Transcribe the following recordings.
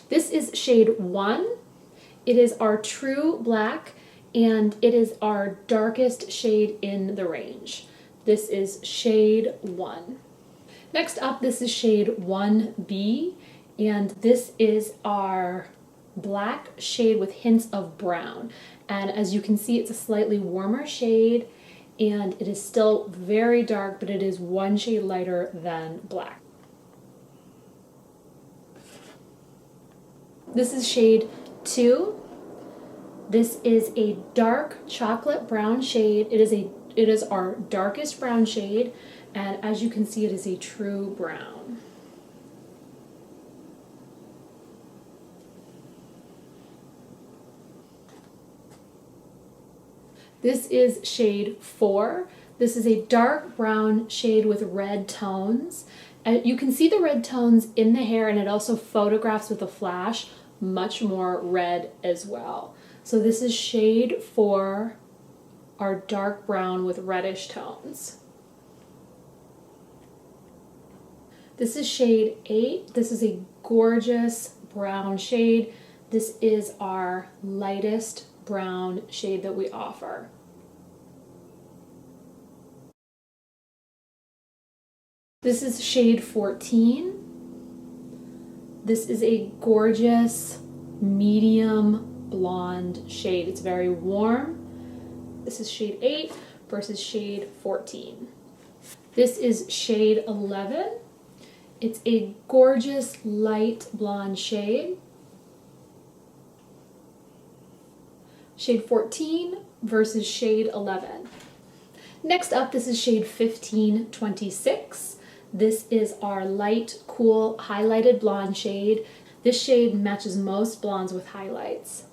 This is shade 1. It is our true black, and it is our darkest shade in the range. This is shade 1. Next up, this is shade 1B, and this is our black shade with hints of brown. And as you can see, it's a slightly warmer shade, and it is still very dark, but it is one shade lighter than black. This is shade 2. This is a dark chocolate brown shade. It is our darkest brown shade, and as you can see, it is a true brown. This is shade 4. This is a dark brown shade with red tones. You can see the red tones in the hair, and it also photographs with a flash much more red as well. So this is shade 4, our dark brown with reddish tones. This is shade 8. This is a gorgeous brown shade. This is our lightest brown shade that we offer. This is shade 14. This is a gorgeous medium blonde shade. It's very warm. This is shade 8 versus shade 14. This is shade 11. It's a gorgeous light blonde shade. Shade 14 versus shade 11. Next up, this is shade 1526. This is our light, cool, highlighted blonde shade. This shade matches most blondes with highlights.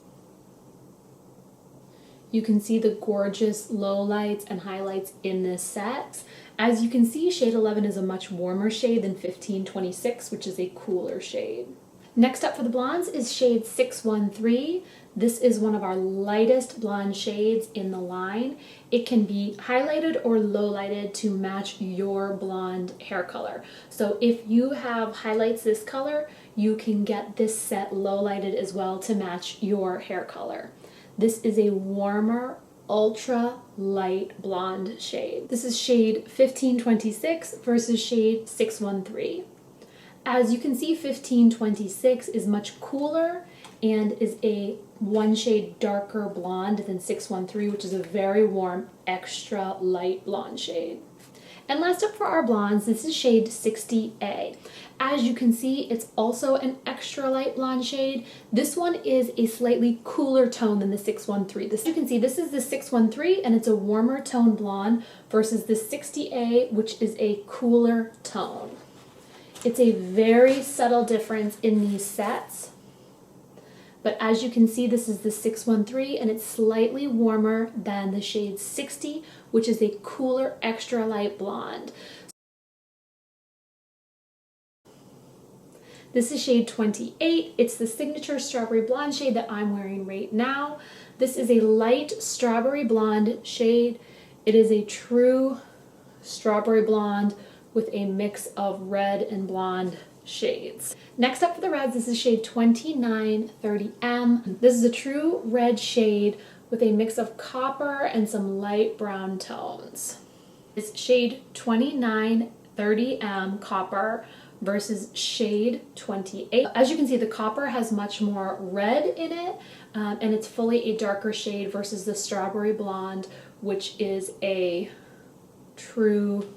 You can see the gorgeous low lights and highlights in this set. As you can see, shade 11 is a much warmer shade than 1526, which is a cooler shade. Next up for the blondes is shade 613. This is one of our lightest blonde shades in the line. It can be highlighted or low lighted to match your blonde hair color. So if you have highlights this color, you can get this set low lighted as well to match your hair color. This is a warmer, ultra light blonde shade. This is shade 1526 versus shade 613. As you can see, 1526 is much cooler and is a one shade darker blonde than 613, which is a very warm, extra light blonde shade. And last up for our blondes, this is shade 60A. As you can see, it's also an extra light blonde shade. This one is a slightly cooler tone than the 613. You can see this is the 613, and it's a warmer tone blonde versus the 60A, which is a cooler tone. It's a very subtle difference in these sets. But as you can see, this is the 613, and it's slightly warmer than the shade 60, which is a cooler, extra light blonde. This is shade 28. It's the signature strawberry blonde shade that I'm wearing right now. This is a light strawberry blonde shade. It is a true strawberry blonde with a mix of red and blonde shades. Next up for the reds, this is shade 2930M. This is a true red shade with a mix of copper and some light brown tones. It's shade 2930M copper versus shade 28. As you can see, the copper has much more red in it, and it's fully a darker shade versus the strawberry blonde, which is a true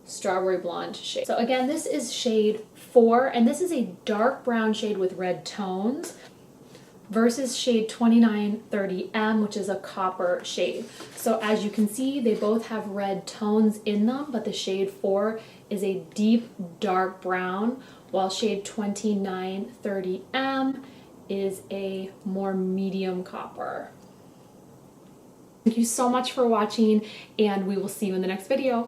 strawberry blonde shade. So again, this is shade 4, and this is a dark brown shade with red tones versus shade 2930M, which is a copper shade. So as you can see, they both have red tones in them, but the shade 4 is a deep dark brown, while shade 2930M is a more medium copper. Thank you so much for watching, and we will see you in the next video.